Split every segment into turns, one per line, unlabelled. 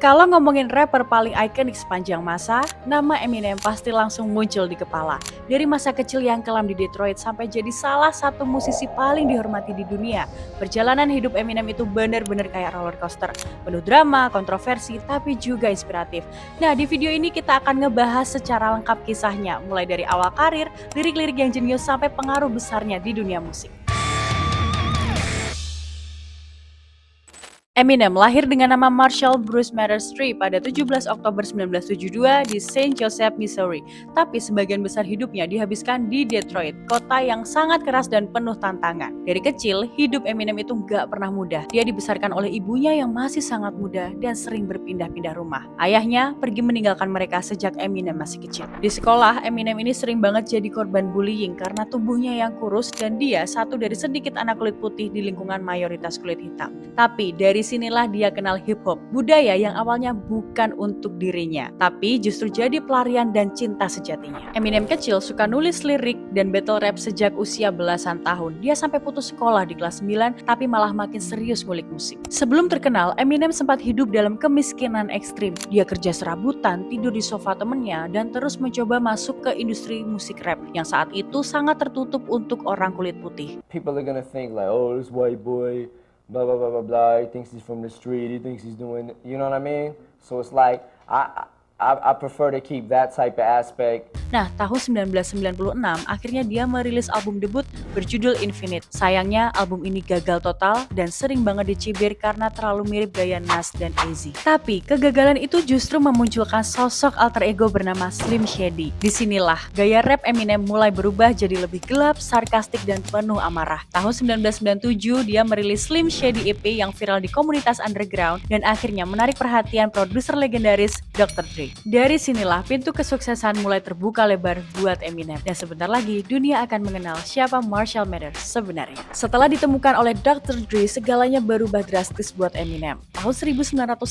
Kalau ngomongin rapper paling ikonik sepanjang masa, nama Eminem pasti langsung muncul di kepala. Dari masa kecil yang kelam di Detroit sampai jadi salah satu musisi paling dihormati di dunia, perjalanan hidup Eminem itu benar-benar kayak roller coaster. Penuh drama, kontroversi, tapi juga inspiratif. Nah, di video ini kita akan ngebahas secara lengkap kisahnya, mulai dari awal karir, lirik-lirik yang jenius sampai pengaruh besarnya di dunia musik. Eminem lahir dengan nama Marshall Bruce Mathers III pada 17 Oktober 1972 di Saint Joseph, Missouri. Tapi sebagian besar hidupnya dihabiskan di Detroit, kota yang sangat keras dan penuh tantangan. Dari kecil, hidup Eminem itu gak pernah mudah. Dia dibesarkan oleh ibunya yang masih sangat muda dan sering berpindah-pindah rumah. Ayahnya pergi meninggalkan mereka sejak Eminem masih kecil. Di sekolah, Eminem ini sering banget jadi korban bullying karena tubuhnya yang kurus dan dia satu dari sedikit anak kulit putih di lingkungan mayoritas kulit hitam. Tapi dari sinilah dia kenal hip hop, budaya yang awalnya bukan untuk dirinya, tapi justru jadi pelarian dan cinta sejatinya. Eminem kecil suka nulis lirik dan battle rap sejak usia belasan tahun. Dia sampai putus sekolah di kelas 9, tapi malah makin serius ngulik musik. Sebelum terkenal, Eminem sempat hidup dalam kemiskinan ekstrim. Dia kerja serabutan, tidur di sofa temennya, dan terus mencoba masuk ke industri musik rap yang saat itu sangat tertutup untuk orang kulit putih.
People are gonna think like, oh, this white boy, blah blah blah blah blah. He thinks he's from the street. He thinks he's doing, you know what I mean? So it's like I prefer to keep that type of aspect.
Nah, tahun 1996 akhirnya dia merilis album debut berjudul Infinite. Sayangnya album ini gagal total dan sering banget dicibir karena terlalu mirip gaya Nas dan AZ. Tapi kegagalan itu justru memunculkan sosok alter ego bernama Slim Shady. Disinilah gaya rap Eminem mulai berubah jadi lebih gelap, sarkastik dan penuh amarah. Tahun 1997 dia merilis Slim Shady EP yang viral di komunitas underground dan akhirnya menarik perhatian produser legendaris Dr. Dre. Dari sinilah pintu kesuksesan mulai terbuka lebar buat Eminem. Dan sebentar lagi dunia akan mengenal siapa Marshall Mathers sebenarnya. Setelah ditemukan oleh Dr. Dre, segalanya berubah drastis buat Eminem. Tahun 1999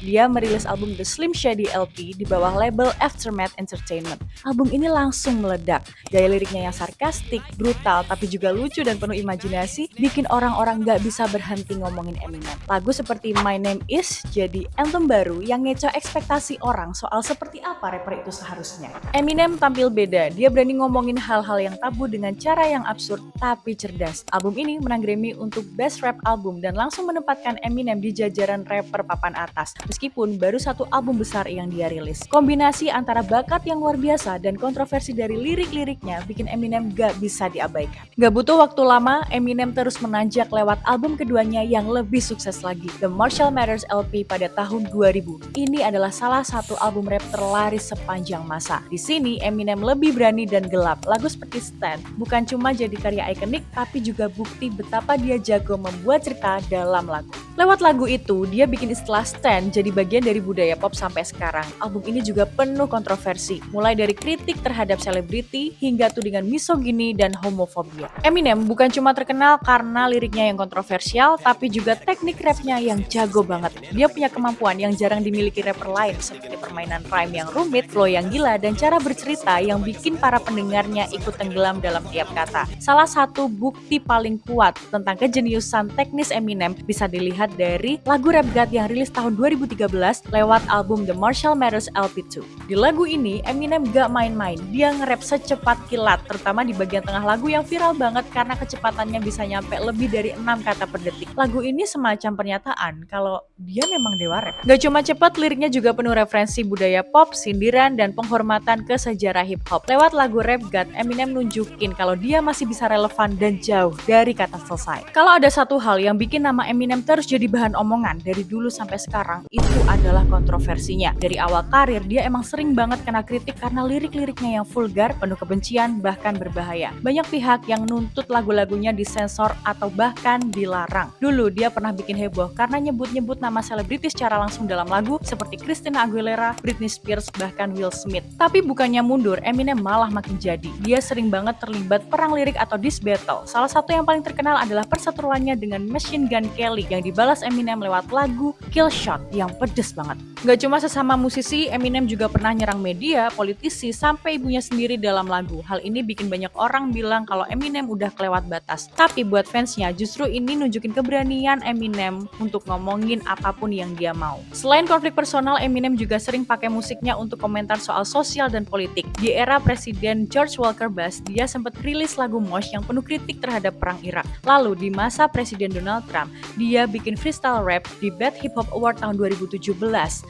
dia merilis album The Slim Shady LP di bawah label Aftermath Entertainment. Album ini langsung meledak. Gaya liriknya yang sarkastik, brutal, tapi juga lucu dan penuh imajinasi bikin orang-orang gak bisa berhenti ngomongin Eminem. Lagu seperti My Name Is jadi anthem baru yang ngecoh ekspektasi orang soal seperti apa rapper itu seharusnya. Eminem tampil beda, dia berani ngomongin hal-hal yang tabu dengan cara yang absurd tapi cerdas. Album ini menang Grammy untuk Best Rap Album dan langsung menempatkan Eminem di jajaran rapper papan atas, meskipun baru satu album besar yang dia rilis. Kombinasi antara bakat yang luar biasa dan kontroversi dari lirik-liriknya bikin Eminem gak bisa diabaikan. Gak butuh waktu lama, Eminem terus menanjak lewat album keduanya yang lebih sukses lagi, The Marshall Mathers LP pada tahun 2000. Ini adalah salah satu album rap terlaris sepanjang masa. Di sini Eminem lebih berani dan gelap. Lagu seperti Stand bukan cuma jadi karya ikonik, tapi juga bukti betapa dia jago membuat cerita dalam lagu. Lewat lagu itu, dia bikin istilah Stand jadi bagian dari budaya pop sampai sekarang. Album ini juga penuh kontroversi, mulai dari kritik terhadap selebriti hingga tudingan misogini dan homofobia. Eminem bukan cuma terkenal karena liriknya yang kontroversial, tapi juga teknik rapnya yang jago banget. Dia punya kemampuan yang jarang dimiliki rapper lain, seperti permainan rhyme yang rumit, flow yang gila, dan cara bercerita yang bikin para pendengarnya ikut tenggelam dalam tiap kata. Salah satu bukti paling kuat tentang kejeniusan teknis Eminem bisa dilihat dari lagu Rap God yang rilis tahun 2013 lewat album The Marshall Mathers LP2. Di lagu ini, Eminem gak main-main, dia nge-rap secepat kilat, terutama di bagian tengah lagu yang viral banget karena kecepatannya bisa nyampe lebih dari 6 kata per detik. Lagu ini semacam pernyataan kalau dia memang dewa rap. Gak cuma cepat, liriknya juga penuh referensi budaya pop, sindiran, dan penghormatan ke sejarah hip hop. Lewat lagu Rap God, Eminem nunjukin kalau dia masih bisa relevan dan jauh dari kata selesai. Kalau ada satu hal yang bikin nama Eminem terus jadi bahan omongan dari dulu sampai sekarang, itu adalah kontroversinya. Dari awal karir, dia emang sering banget kena kritik karena lirik-liriknya yang vulgar, penuh kebencian, bahkan berbahaya. Banyak pihak yang nuntut lagu-lagunya disensor atau bahkan dilarang. Dulu dia pernah bikin heboh karena nyebut-nyebut nama selebriti secara langsung dalam lagu seperti Christina Aguilera, Britney Spears, bahkan Will Smith. Tapi bukannya mundur, Eminem malah makin jadi. Dia sering banget terlibat perang lirik atau diss battle. Salah satu yang paling terkenal adalah perseteruannya dengan Machine Gun Kelly yang dibalas Eminem lewat lagu Kill Shot yang pedes banget. Gak cuma sesama musisi, Eminem juga pernah nyerang media, politisi, sampai ibunya sendiri dalam lagu. Hal ini bikin banyak orang bilang kalau Eminem udah kelewat batas. Tapi buat fansnya, justru ini nunjukin keberanian Eminem untuk ngomongin apapun yang dia mau. Selain konflik personal, Eminem juga sering pakai musiknya untuk komentar soal sosial dan politik. Di era Presiden George Walker Bush, dia sempat rilis lagu Mosh yang penuh kritik terhadap perang Irak. Lalu di masa Presiden Donald Trump, dia bikin freestyle rap di Best Hip Hop Award tahun 2017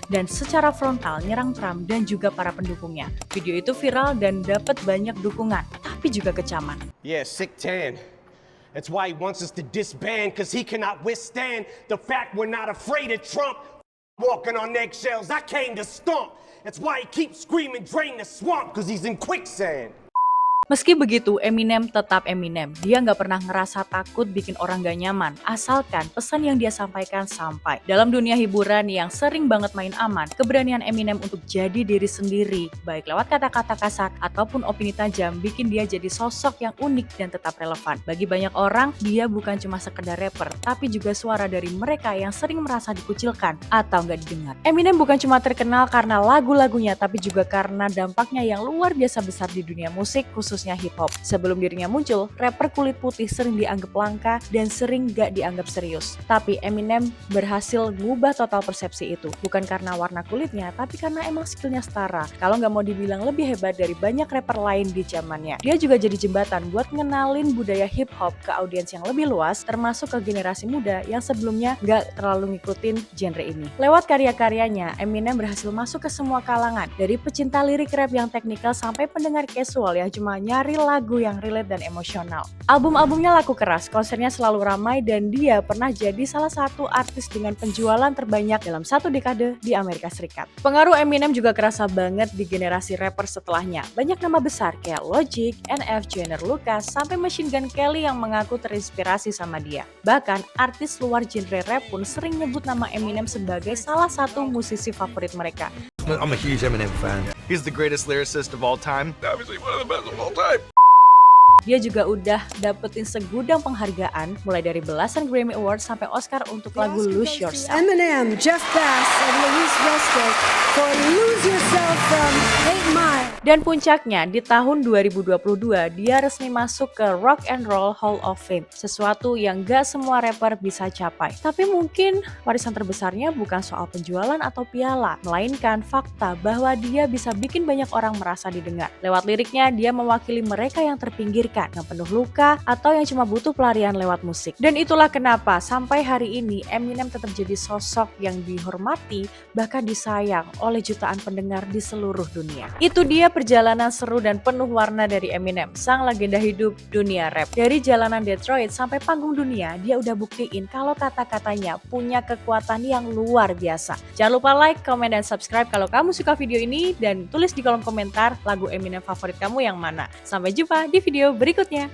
dan secara frontal nyerang Trump dan juga para pendukungnya. Video itu viral dan dapat banyak dukungan, tapi juga kecaman.
Yeah, sick tan. That's why he wants us to disband, cause he cannot withstand the fact we're not afraid of Trump walking on eggshells. I came to stomp. That's why he keeps screaming, drain the swamp, cause he's in quicksand.
Meski begitu, Eminem tetap Eminem. Dia nggak pernah ngerasa takut bikin orang gak nyaman, asalkan pesan yang dia sampaikan sampai. Dalam dunia hiburan yang sering banget main aman, keberanian Eminem untuk jadi diri sendiri, baik lewat kata-kata kasar ataupun opini tajam, bikin dia jadi sosok yang unik dan tetap relevan. Bagi banyak orang, dia bukan cuma sekedar rapper, tapi juga suara dari mereka yang sering merasa dikucilkan atau nggak didengar. Eminem bukan cuma terkenal karena lagu-lagunya, tapi juga karena dampaknya yang luar biasa besar di dunia musik, khususnya hip hop. Sebelum dirinya muncul, rapper kulit putih sering dianggap langka dan sering gak dianggap serius. Tapi Eminem berhasil ngubah total persepsi itu. Bukan karena warna kulitnya, tapi karena emang skillnya setara. Kalau nggak mau dibilang lebih hebat dari banyak rapper lain di zamannya. Dia juga jadi jembatan buat ngenalin budaya hip hop ke audiens yang lebih luas, termasuk ke generasi muda yang sebelumnya nggak terlalu ngikutin genre ini. Lewat karya-karyanya, Eminem berhasil masuk ke semua kalangan, dari pecinta lirik rap yang teknikal sampai pendengar casual yang cuma nyari lagu yang relate dan emosional. Album-albumnya laku keras, konsernya selalu ramai, dan dia pernah jadi salah satu artis dengan penjualan terbanyak dalam satu dekade di Amerika Serikat. Pengaruh Eminem juga kerasa banget di generasi rapper setelahnya. Banyak nama besar kayak Logic, NF, Joyner Lucas, sampai Machine Gun Kelly yang mengaku terinspirasi sama dia. Bahkan, artis luar genre rap pun sering nyebut nama Eminem sebagai salah satu musisi favorit mereka.
I'm a huge Eminem fan. He's the greatest lyricist of all time. Obviously one of the best of all time.
Dia juga udah dapetin segudang penghargaan, mulai dari belasan Grammy Awards sampai Oscar untuk lagu Lose Yourself.
Eminem, Jeff Bass, and Louise Westbrook for Lose Yourself from 8 Mile.
Dan puncaknya, di tahun 2022, dia resmi masuk ke Rock and Roll Hall of Fame. Sesuatu yang gak semua rapper bisa capai. Tapi mungkin warisan terbesarnya bukan soal penjualan atau piala, melainkan fakta bahwa dia bisa bikin banyak orang merasa didengar. Lewat liriknya, dia mewakili mereka yang terpinggirkan, yang penuh luka, atau yang cuma butuh pelarian lewat musik. Dan itulah kenapa sampai hari ini Eminem tetap jadi sosok yang dihormati, bahkan disayang oleh jutaan pendengar di seluruh dunia. Itu dia perjalanan seru dan penuh warna dari Eminem, sang legenda hidup dunia rap. Dari jalanan Detroit sampai panggung dunia, dia udah buktiin kalau kata-katanya punya kekuatan yang luar biasa. Jangan lupa like, comment, dan subscribe kalau kamu suka video ini, dan tulis di kolom komentar lagu Eminem favorit kamu yang mana. Sampai jumpa di video berikutnya.